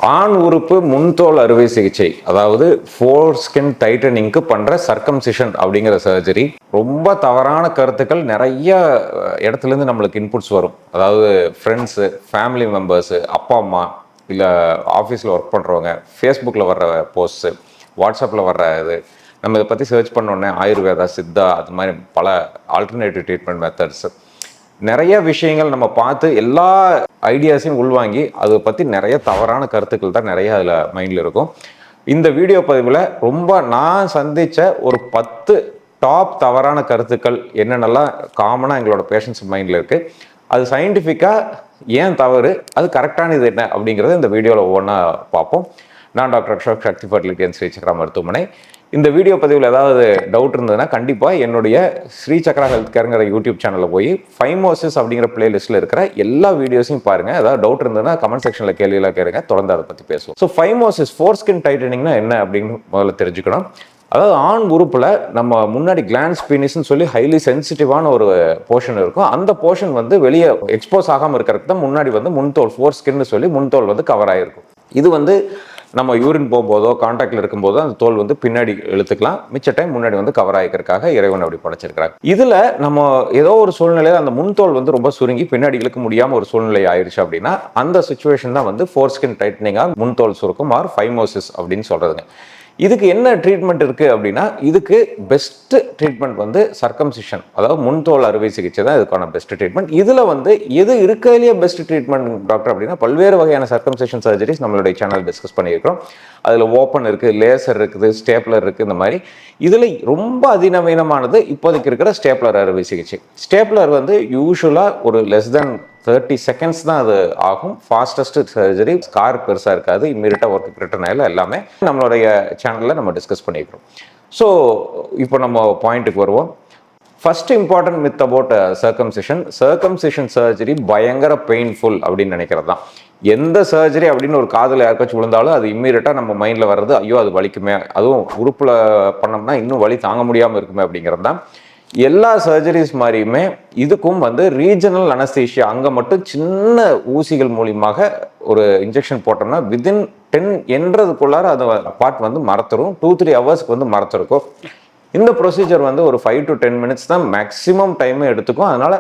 ஆண் உறுப்பு முன்தோல் அறுவை சிகிச்சை, அதாவது ஃபோர் ஸ்கின் டைட்டனிங்க்கு பண்ற சர்க்கம்சிஷன் அப்படிங்கிற சர்ஜரி. ரொம்ப தவறான கருத்துக்கள் நிறைய இடத்துல இருந்து நம்மளுக்கு இன்புட்ஸ் வரும். அதாவது ஃப்ரெண்ட்ஸு, ஃபேமிலி மெம்பர்ஸு, அப்பா அம்மா, இல்லை ஆஃபீஸில் ஒர்க் பண்ணுறவங்க, ஃபேஸ்புக்கில் வர்ற போஸ்ட்டு, வாட்ஸ்அப்பில் வர்ற இது, நம்ம இதை பற்றி சர்ச் பண்ணோடனே ஆயுர்வேதா, சித்தா, அது மாதிரி பல ஆல்டர்னேட்டிவ் ட்ரீட்மெண்ட் மெத்தட்ஸ், நிறைய விஷயங்கள் நம்ம பார்த்து எல்லா ஐடியாஸையும் உள்வாங்கி அதை பற்றி நிறைய தவறான கருத்துக்கள் தான் நிறைய அதில் மைண்டில் இருக்கும். இந்த வீடியோ பதிவில் ரொம்ப நான் சந்தித்த ஒரு 10 டாப் தவறான கருத்துக்கள் என்னென்னலாம் காமனாக எங்களோட பேஷண்ட்ஸ் மைண்டில் இருக்குது, அது சயின்டிஃபிக்காக ஏன் தவறு, அது கரெக்டான இது என்ன அப்படிங்கிறத இந்த வீடியோவில் ஒவ்வொன்றா பார்ப்போம். நான் doctor Ashok, Sakthi fertility and Sri Chakra மருத்துவமனை. இந்த வீடியோ பதிவில் ஏதாவது டவுட் இருந்ததுன்னா கண்டிப்பாக என்னுடைய ஸ்ரீ சக்ரா ஹெல்த் கேருங்கிற யூடியூப் சேனலில் போய் ஃபைமோசிஸ் அப்படிங்கிற பிளேலிஸ்ட்டில் இருக்கிற எல்லா வீடியோஸையும் பாருங்கள். ஏதாவது டவுட் இருந்ததுன்னா கமெண்ட் செக்ஷனில் கேள்வியெல்லாம் கேளுங்க, தொடர்ந்து அதை பற்றி பேசுவோம். ஸோ ஃபைமோசிஸ், ஃபோர் ஸ்கின் டைட்டனிங்னா என்ன அப்படின்னு முதல்ல தெரிஞ்சுக்கணும். அதாவது ஆண் உறுப்பில் நம்ம முன்னாடி கிளான்ஸ் பீனிஸ்ன்னு சொல்லி ஹைலி சென்சிட்டிவான ஒரு போர்ஷன் இருக்கும். அந்த போர்ஷன் வந்து வெளியே எக்ஸ்போஸ் ஆகாமல் இருக்கிறதுக்கு தான் முன்னாடி வந்து முன்தோல், ஃபோர் ஸ்கின்னு சொல்லி முன்தோல் வந்து கவர் ஆகிருக்கும். இது வந்து நம்ம யூரின் போகும்போதோ கான்டாக்டில் இருக்கும்போதோ அந்த தோல் வந்து பின்னாடி இழுத்துக்கலாம், மிச்ச டைம் முன்னாடி வந்து கவர் ஆகிக்கிறதுக்காக இறைவன் அப்படி படைச்சிருக்கிறாங்க. இதில் நம்ம ஏதோ ஒரு சூழ்நிலையில் அந்த முன்தோல் வந்து ரொம்ப சுருங்கி பின்னாடி இழுக்க முடியாமல் ஒரு சூழ்நிலை ஆயிடுச்சு அப்படின்னா அந்த சுச்சுவேஷன் தான் வந்து ஃபோர் ஸ்கின் டைட்டனிங்காக முன்தோல் சுருக்கம் ஆர் ஃபைமோசிஸ் அப்படின்னு சொல்கிறதுங்க. இதுக்கு என்ன ட்ரீட்மெண்ட் இருக்குது அப்படின்னா, இதுக்கு பெஸ்ட் ட்ரீட்மெண்ட் வந்து சர்க்கம்சிஷன், அதாவது முன்தோல் அறுவை சிகிச்சை தான் இதுக்கான பெஸ்ட் ட்ரீட்மெண்ட். இதில் வந்து எது இருக்கிறதுலேயே பெஸ்ட் ட்ரீட்மெண்ட் டாக்டர் அப்படின்னா, பல்வேறு வகையான சர்க்கம்சிஷன் சர்ஜரிஸ் நம்மளுடைய சேனல் டிஸ்கஸ் பண்ணியிருக்கிறோம். அதில் ஓப்பன் இருக்குது, லேசர் இருக்குது, ஸ்டேப்லர் இருக்குது. இந்த மாதிரி இதில் ரொம்ப அதிநவீனமானது இப்போதைக்கு இருக்கிற ஸ்டேப்லர் அறுவை சிகிச்சை. ஸ்டேப்லர் வந்து யூஸ்வலாக ஒரு லெஸ் தென் 30 செகண்ட்ஸ் தான் அது ஆகும். ஃபாஸ்டஸ்ட் சர்ஜரி, ஸ்கார் பெருசாக இருக்காது, இம்மீடியட்டாக ஒர்க் ரிட்டர்ன் ஆகல, எல்லாமே நம்மளுடைய சேனலில் நம்ம டிஸ்கஸ் பண்ணியிருக்கிறோம். ஸோ இப்போ நம்ம பாயிண்ட்டுக்கு வருவோம். First important myth about circumcision surgery பயங்கர பெயின்ஃபுல் அப்படின்னு நினைக்கிறது தான். எந்த சர்ஜரி அப்படின்னு ஒரு காதில் யாருக்காச்சும் விழுந்தாலும் அது இம்மீடியட்டாக நம்ம மைண்டில் வர்றது, ஐயோ அது வலிக்குமே, அதுவும் உறுப்பில் பண்ணோம்னா இன்னும் வலி தாங்க முடியாமல் இருக்குமே அப்படிங்கிறது தான். எல்லா சர்ஜரிஸ் மாதிரியுமே இதுக்கும் வந்து ரீஜனல் அனஸ்தீஷியா, அங்கே மட்டும் சின்ன ஊசிகள் மூலியமாக ஒரு இன்ஜெக்ஷன் போட்டோம்னா வித்தின் 10 என்றதுக்குள்ளார அது பார்ட் வந்து மறத்துரும். 2-3 ஹவர்ஸ்க்கு வந்து மறத்துருக்கும். இந்த ப்ரொசீஜர் வந்து ஒரு 5 to 10 மினிட்ஸ் தான் மேக்ஸிமம் டைமே எடுத்துக்கும். அதனால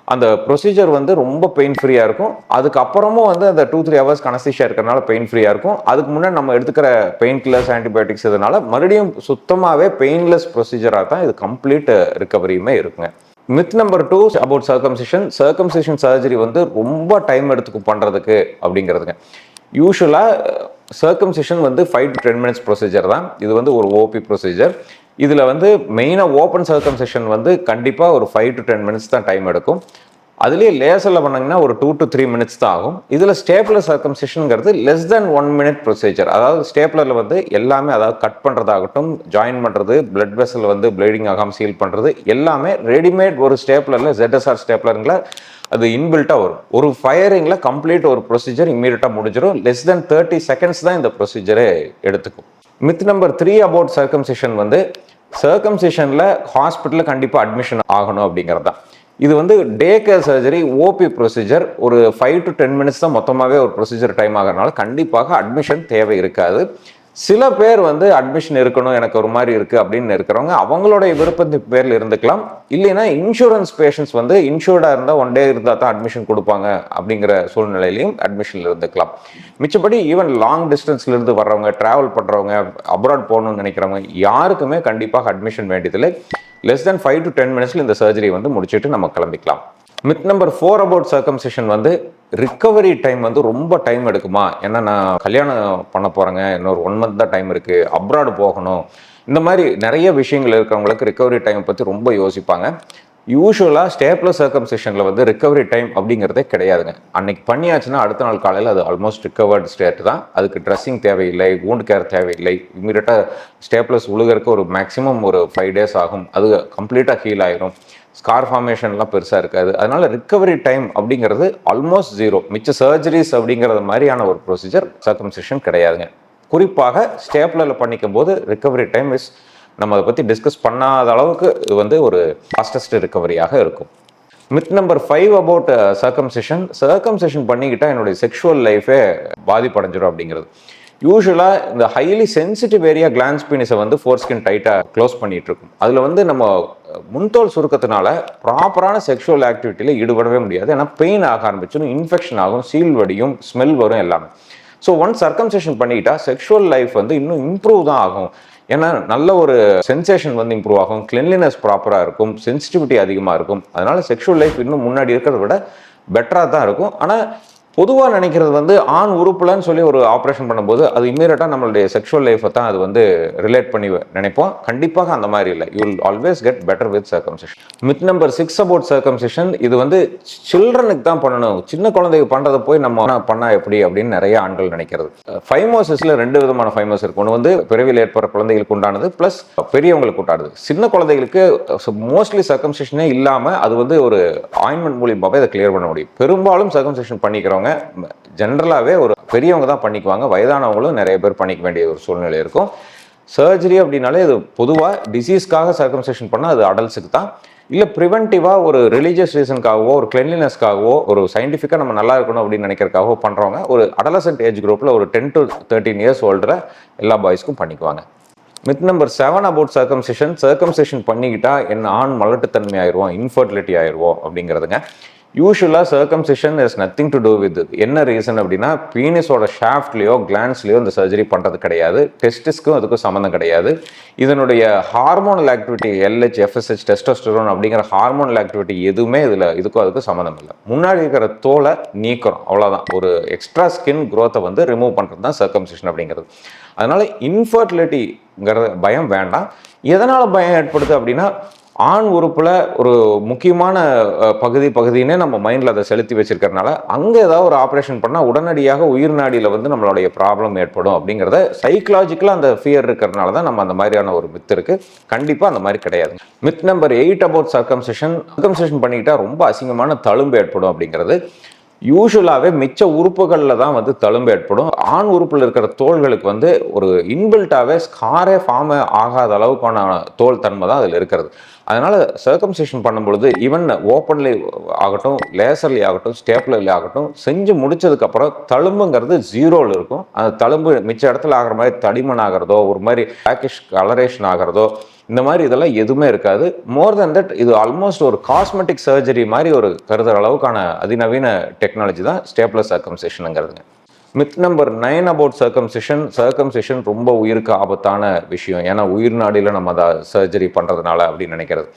அந்த ப்ரொசீஜர் வந்து ரொம்ப பெயின் ஃப்ரீயாக இருக்கும். அதுக்கப்புறமும் வந்து அந்த 2-3 ஹவர்ஸ்க்கு அனஸ்தீஷியா இருக்கிறனால பெயின் ஃப்ரீயாக இருக்கும். அதுக்கு முன்னாடி நம்ம எடுத்துக்கிற பெயின் கில்லர்ஸ், ஆன்டிபயோட்டிக்ஸ் இதனால மறுபடியும் சுத்தமாகவே பெயின்லெஸ் ப்ரொசீஜராக தான் இது கம்ப்ளீட் ரிகவரியுமே இருக்குங்க. Myth number 2 about circumcision surgery வந்து ரொம்ப டைம் எடுத்துக்கும் பண்ணுறதுக்கு அப்படிங்கிறதுங்க. யூஸ்வலாக சர்க்கம்சிஷன் வந்து 5 to 10 மினிட்ஸ் ப்ரொசீஜர் தான். இது வந்து ஒரு ஓபி ப்ரொசீஜர். இதில் வந்து மெயினாக ஓப்பன் சர்க்கம்சிஷன் வந்து கண்டிப்பாக ஒரு 5 to 10 மினிட்ஸ் தான் டைம் எடுக்கும். அதுலேயே லேசரில் பண்ணாங்கன்னா ஒரு 2 to 3 மினிட்ஸ் தான் ஆகும். இதில் ஸ்டேப்லர் சர்க்கம்சிஷன்ங்கிறது லெஸ் தென் 1 மினிட் ப்ரொசீஜர். அதாவது ஸ்டேப்லரில் வந்து எல்லாமே, அதாவது கட் பண்ணுறதாகட்டும், ஜாயின் பண்ணுறது, பிளட் வெசல் வந்து ப்ளீடிங் ஆகாமல் சீல் பண்ணுறது, எல்லாமே ரெடிமேட் ஒரு ஸ்டேப்லரில் ZSR ஸ்டேப்லருங்கள அது இன்பில்ட்டாக வரும். ஒரு ஃபயரிங்கில் கம்ப்ளீட் ஒரு ப்ரொசீஜர் இம்மீடியட்டாக முடிஞ்சிடும். லெஸ் தென் 30 செகண்ட்ஸ் தான் இந்த ப்ரொசீஜரே எடுத்துக்கும். மித் நம்பர் 3 அபவுட் சர்க்கம்சிஷன் வந்து சர்க்கம்சிஷனில் ஹாஸ்பிட்டலில் கண்டிப்பாக அட்மிஷன் ஆகணும் அப்படிங்கிறது தான். இது வந்து day care surgery, OP procedure. ஒரு 5 to 10 மினிட்ஸ் தான் மொத்தமாகவே ஒரு ப்ரொசீஜர் டைம் ஆகிறதுனால கண்டிப்பாக அட்மிஷன் தேவை இருக்காது. சில பேர் வந்து அட்மிஷன் இருக்கணும், எனக்கு ஒரு மாதிரி இருக்குது அப்படின்னு இருக்கிறவங்க அவங்களுடைய விருப்பத்தின் பேரில் இருந்துக்கலாம். இல்லைன்னா இன்சூரன்ஸ் பேஷண்ட்ஸ் வந்து இன்சூர்டாக இருந்தால் 1 டே இருந்தால் தான் அட்மிஷன் கொடுப்பாங்க அப்படிங்கிற சூழ்நிலையிலையும் அட்மிஷனில் இருந்துக்கலாம். மிச்சப்படி ஈவன் லாங் டிஸ்டன்ஸ்லேருந்து வர்றவங்க, ட்ராவல் பண்ணுறவங்க, அப்ராட் போகணும்னு நினைக்கிறவங்க யாருக்குமே கண்டிப்பாக அட்மிஷன் வேண்டியதில்லை. லெஸ் தென் 5 to 10 மினிட்ஸில் இந்த சர்ஜரி வந்து முடிச்சுட்டு நம்ம கிளம்பிக்கலாம். மித் நம்பர் 4 அபவுட் சர்க்கம்சிஷன் வந்து ரிக்கவரி டைம் வந்து ரொம்ப டைம் எடுக்குமா, ஏன்னா நான் கல்யாணம் பண்ண போகிறேங்க, இன்னொரு 1 மந்த் தான் டைம் இருக்குது, அப்ராடு போகணும், இந்த மாதிரி நிறைய விஷயங்கள் இருக்கிறவங்களுக்கு ரிக்கவரி டைம் பற்றி ரொம்ப யோசிப்பாங்க. யூஸ்வலாக ஸ்டேப்லர் சர்க்கம்சிஷனில் வந்து ரிக்கவரி டைம் அப்படிங்கிறதே கிடையாதுங்க. அன்னைக்கு பண்ணியாச்சுன்னா அடுத்த நாள் காலையில் அது ஆல்மோஸ்ட் ரிக்கவர்டு ஸ்டேட் தான். அதுக்கு ட்ரெஸ்ஸிங் தேவையில்லை, வூண்ட் கேர் தேவையில்லை. இம்மீடியட்டாக ஸ்டேப்லர்ஸ் உழுகிறதுக்கு ஒரு மேக்ஸிமம் ஒரு 5 days ஆகும். அது கம்ப்ளீட்டாக ஹீல் ஆயிரும். ஸ்கார் ஃபார்மேஷன்லாம் பெருசாக இருக்காது. அதனால ரிக்கவரி டைம் அப்படிங்கிறது ஆல்மோஸ்ட் 0. மிச்ச சர்ஜரிஸ் அப்படிங்கிறது மாதிரியான ஒரு ப்ரொசீஜர் சர்க்கம்சிஷன் கிடையாதுங்க. குறிப்பாக ஸ்டேப்லரில் பண்ணிக்கும் போது ரிக்கவரி டைம் நம்ம அதை பற்றி டிஸ்கஸ் பண்ணாத அளவுக்கு இது வந்து ஒரு ஃபாஸ்டஸ்ட் ரிக்கவரியாக இருக்கும். மித் நம்பர் 5 அபவுட் சர்க்கம்சிஷன் பண்ணிக்கிட்டா என்னுடைய செக்ஷுவல் லைஃபே பாதிப்படைஞ்சிடும் அப்படிங்கிறது. யூஸ்வலாக இந்த ஹைலி சென்சிட்டிவ் ஏரியா கிளான்ஸ் பீனிஸை வந்து ஃபோர்ஸ்கின் டைட்டாக க்ளோஸ் பண்ணிட்டு இருக்கும். அதில் வந்து நம்ம முன்தோல் சுருக்கத்தினால ப்ராப்பரான செக்ஷுவல் ஆக்டிவிட்டியில் ஈடுபடவே முடியாது. ஏன்னா பெயின் ஆக ஆரம்பிச்சிடும், இன்ஃபெக்ஷன் ஆகும், சீல் வடியும், ஸ்மெல் வரும் எல்லாமே. ஸோ ஒன்ஸ் சர்க்கம்சிஷன் பண்ணிக்கிட்டா செக்ஷுவல் லைஃப் வந்து இன்னும் இம்ப்ரூவ் தான் ஆகும். ஏன்னா நல்ல ஒரு சென்சேஷன் வந்து இம்ப்ரூவ் ஆகும், கிளென்லினஸ் ப்ராப்பராக இருக்கும், சென்சிட்டிவிட்டி அதிகமாக இருக்கும். அதனால செக்ஷுவல் லைஃப் இன்னும் முன்னாடி இருக்கிறத விட பெட்டராக தான் இருக்கும். ஆனால் பொதுவாக நினைக்கிறது வந்து ஆண் உறுப்புலன்னு சொல்லி ஒரு ஆப்ரேஷன் பண்ணும்போது அது இம்மீடியட்டாக நம்மளுடைய செக்ஷுவல் லைஃப்பை தான் அது வந்து ரிலேட் பண்ணி நினைப்போம். கண்டிப்பாக அந்த மாதிரி இல்லை. You will always get better with circumcision. Myth number 6 about circumcision, இது வந்து சில்ட்ரனுக்கு தான் பண்ணணும், சின்ன குழந்தைக்கு பண்ணுறதை போய் நம்ம பண்ணால் எப்படி அப்படின்னு நிறைய ஆண்கள் நினைக்கிறது. ஃபைமோசிஸில் 2 விதமான ஃபைமோஸ் இருக்கு. ஒன்று வந்து பிறவியில் ஏற்படுற குழந்தைகளுக்கு உண்டானது, ப்ளஸ் பெரியவங்களுக்கு உண்டானது. சின்ன குழந்தைகளுக்கு மோஸ்ட்லி சர்க்கம்சிஷனே இல்லாமல் அது வந்து ஒரு ஆயின்மெண்ட் மூலியமாகவே அதை கிளியர் பண்ண முடியும். பெரும்பாலும் சர்க்கம்சிஷன் பண்ணிக்கிறவங்க ஜென்ரலாகவே ஒரு பெரியவங்க தான் பண்ணிக்குவாங்க. வயதானவங்களும் நிறைய பேர் பண்ணிக்க வேண்டிய ஒரு சூழ்நிலை இருக்கும். சர்ஜரி அப்படின்னாலே அது பொதுவாக டிசீஸ்க்காக சர்க்கம்சிஷன் பண்ணால் அது அடல்ட்ஸுக்கு தான். இல்லை ப்ரிவென்டிவாக ஒரு ரிலீஜியஸ் ரீசனுக்காகவோ ஒரு கிளென்லினஸ்க்காகவோ ஒரு சயின்டிஃபிக்காக நம்ம நல்லா இருக்கணும் அப்படின்னு நினைக்கிறதுக்காகவோ பண்ணுறவங்க ஒரு அடலசன்ட் ஏஜ் குரூப்பில் ஒரு 10 to 13 இயர்ஸ் ஓல்டரை எல்லா பாய்ஸ்க்கும் பண்ணிக்குவாங்க. மித் நம்பர் 7 அபவுட் சர்க்கம்சிஷன் பண்ணிக்கிட்டா என்ன ஆண் மலட்டுத்தன்மை ஆயிடுவோம், இன்ஃபர்டிலிட்டி ஆயிடுவோம் அப்படிங்கிறதுங்க. யூஸ்வலாக circumcision is nothing to do with என்ன ரீசன் அப்படின்னா பீனிஸோட ஷாஃப்ட்லேயோ கிளான்ஸ்லேயோ இந்த சர்ஜரி பண்ணுறது கிடையாது. டெஸ்டிஸ்க்கும் அதுக்கும் சம்மந்தம் கிடையாது. இதனுடைய hormonal activity LH, FSH, testosterone அப்படிங்கிற ஹார்மோனல் ஆக்டிவிட்டி எதுவுமே இதுக்கும் அதுக்கும் சம்மந்தம் இல்லை. முன்னாடி இருக்கிற தோலை நீக்கிறோம், அவ்வளோதான். ஒரு எக்ஸ்ட்ரா ஸ்கின் க்ரோத்தை வந்து ரிமூவ் பண்ணுறது தான் சர்க்கம்சிஷன் அப்படிங்கிறது. அதனால இன்ஃபர்டிலிட்டிங்கிற பயம் வேண்டாம். எதனால் பயம் ஏற்படுது அப்படின்னா ஆண் உறுப்பில் ஒரு முக்கியமான பகுதினே நம்ம மைண்டில் அதை செலுத்தி வச்சிருக்கிறதுனால அங்கே ஏதாவது ஒரு ஆப்ரேஷன் பண்ணால் உடனடியாக உயிர் நாடியில் வந்து நம்மளுடைய ப்ராப்ளம் ஏற்படும் அப்படிங்கிறத சைக்கலாஜிக்கலாக அந்த ஃபியர் இருக்கிறதுனால தான் நம்ம அந்த மாதிரியான ஒரு மித் இருக்குது. கண்டிப்பாக அந்த மாதிரி கிடையாது. மித் நம்பர் 8 அபவுட் சர்க்கம்சிஷன் பண்ணிக்கிட்டா ரொம்ப அசிங்கமான தழும்பு ஏற்படும் அப்படிங்கிறது. யூஸ்வலாகவே மிச்ச உறுப்புகளில் தான் வந்து தழும்பு ஏற்படும். ஆண் உறுப்பில் இருக்கிற தோள்களுக்கு வந்து ஒரு இன்பில்ட்டாகவே ஸ்காரே ஃபார்ம் ஆகாத அளவுக்கான தோல் தன்மை தான் அதில் இருக்கிறது. அதனால் சர்க்கம்சிஷன் பண்ணும்பொழுது ஈவன் ஓப்பன்லி ஆகட்டும், லேசர்லி ஆகட்டும், ஸ்டேப்லர்லி ஆகட்டும் செஞ்சு முடிச்சதுக்கப்புறம் தழும்புங்கிறது 0ல் இருக்கும். அந்த தழும்பு மிச்ச இடத்துல ஆகிற மாதிரி தடிமன் ஆகிறதோ ஒரு மாதிரி பேக்கிஷ் கலரேஷன் ஆகிறதோ இந்த மாதிரி இதெல்லாம் எதுவுமே இருக்காது. மோர் தென் தட் இது ஆல்மோஸ்ட் ஒரு காஸ்மெட்டிக் சர்ஜரி மாதிரி ஒரு கருதுற அளவுக்கான அதிநவீன டெக்னாலஜி தான் ஸ்டேப்லர் சர்க்கம்சிஷனுங்கிறதுங்க. மித் நம்பர் 9 அபவுட் சர்க்கம்சிஷன் ரொம்ப உயிருக்கு ஆபத்தான விஷயம். ஏன்னா உயிர் நாடியில் நம்ம அதை சர்ஜரி பண்ணுறதுனால அப்படின்னு நினைக்கிறது.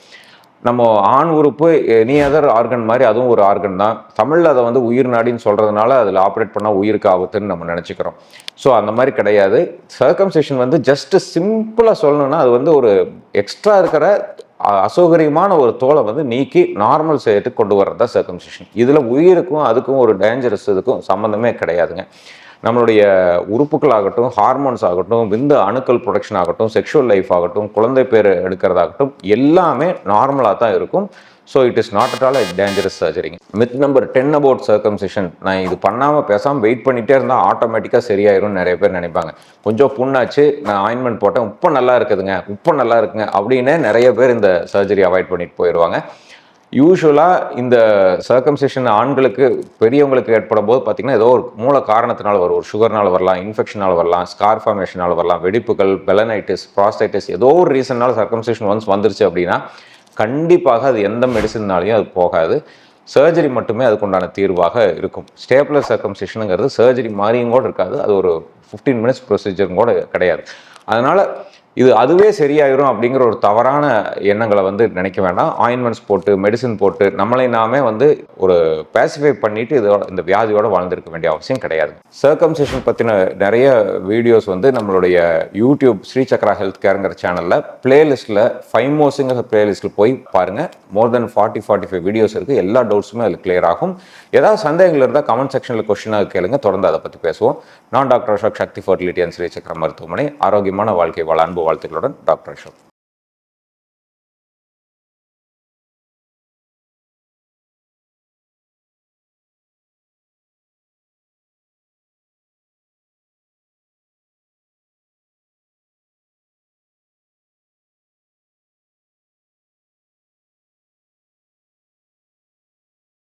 நம்ம ஆண் உறுப்பு எனி அதர் ஆர்கன் மாதிரி அதுவும் ஒரு ஆர்கன் தான். தமிழில் அதை வந்து உயிர் நாடின்னு சொல்கிறதுனால அதில் ஆப்ரேட் பண்ணால் உயிருக்கு ஆபத்துன்னு நம்ம நினச்சிக்கிறோம். ஸோ அந்த மாதிரி கிடையாது. சர்க்கம்சிஷன் வந்து ஜஸ்ட் சிம்பிளாக சொல்லணும்னா அது வந்து ஒரு எக்ஸ்ட்ரா இருக்கிற அசௌகரியமான ஒரு தோலை வந்து நீக்கி நார்மல் ஸ்டேட்டுக்கு கொண்டு வர்றது தான் சர்க்கம்சிஷன். இதில் உயிருக்கும் அதுக்கும் ஒரு டேஞ்சரஸ் இதுக்கும் சம்மந்தமே கிடையாதுங்க. நம்மளுடைய உறுப்புகள் ஆகட்டும், ஹார்மோன்ஸ் ஆகட்டும், விந்து அணுக்கள் ப்ரொடக்ஷன் ஆகட்டும், செக்ஷுவல் லைஃப் ஆகட்டும், குழந்தை பேர் எடுக்கிறதாகட்டும் எல்லாமே நார்மலாக தான் இருக்கும். So it is not at all dangerous சர்ஜரிங்க. மித் நம்பர் 10 அபவுட் சர்க்கம்சிஷன், நான் இது பண்ணாமல் பேசாமல் வெயிட் பண்ணிகிட்டே இருந்தால் ஆட்டோமேட்டிக்காக சரியாயிரும்னு நிறைய பேர் நினைப்பாங்க. கொஞ்சம் புண்ணாச்சு, நான் ஆயின்மெண்ட் போட்டேன், உப்ப நல்லா இருக்குங்க அப்படின்னே நிறைய பேர் இந்த சர்ஜரி அவாய்ட் பண்ணிட்டு போயிடுவாங்க. யூஸ்வலாக இந்த சர்க்கம்சிஷன் ஆண்களுக்கு பெரியவங்களுக்கு ஏற்படும் போது பார்த்திங்கன்னா ஏதோ ஒரு மூல காரணத்தினால வரும். ஒரு சுகர்னால் வரலாம், இன்ஃபெக்ஷனால் வரலாம், ஸ்கார் ஃபார்மேஷனால் வரலாம், வெடிப்புகள், பெலனைட்டிஸ், ப்ராஸ்டைட்டிஸ், ஏதோ ஒரு ரீசனால் சர்க்கம்சிஷன் ஒன்ஸ் வந்துருச்சு அப்படின்னா கண்டிப்பாக அது எந்த மெடிசின்னாலையும் அது போகாது. சர்ஜரி மட்டுமே அதுக்குண்டான தீர்வாக இருக்கும். ஸ்டேப்லர் சர்க்கம்சிஷனுங்கிறது சர்ஜரி மாதிரியும் கூட இருக்காது. அது ஒரு 15 minutes ப்ரொசீஜரும் கூட கிடையாது. அதனால் இது அதுவே சரியாயிரும் அப்படிங்கிற ஒரு தவறான எண்ணங்களை வந்து நினைக்க வேண்டாம். ஆயின்மெண்ட்ஸ் போட்டு மெடிசின் போட்டு நம்மளை நாமே வந்து ஒரு பேசிஃபை பண்ணிட்டு இந்த வியாதியோட வாழ்ந்திருக்க வேண்டிய அவசியம் கிடையாது. சர்க்கம்சிஷன் பற்றின நிறைய வீடியோஸ் வந்து நம்மளுடைய யூடியூப் ஸ்ரீ சக்ரா ஹெல்த் கேருங்கிற சேனலில் பிளேலிஸ்ட்டில் ஃபைமோஸுங்கிற பிளேலிஸ்ட்டில் போய் பாருங்கள். மோர் தென் 40-45 வீடியோஸ் இருக்குது. எல்லா டவுட்ஸுமே அதில் கிளியர் ஆகும். ஏதாவது சந்தேகங்கள் இருந்தால் கமெண்ட் செக்ஷனில் கொஸ்டினாக கேளுங்க, தொடர்ந்து அதை பற்றி பேசுவோம். நான் doctor Ashok, Sakthi fertility and Sri Chakra மருத்துவமனை. ஆரோக்கியமான வாழ்க்கை வாழ அன்பு வாழ்த்துக்களுடன் டாக்டர் அசோக்.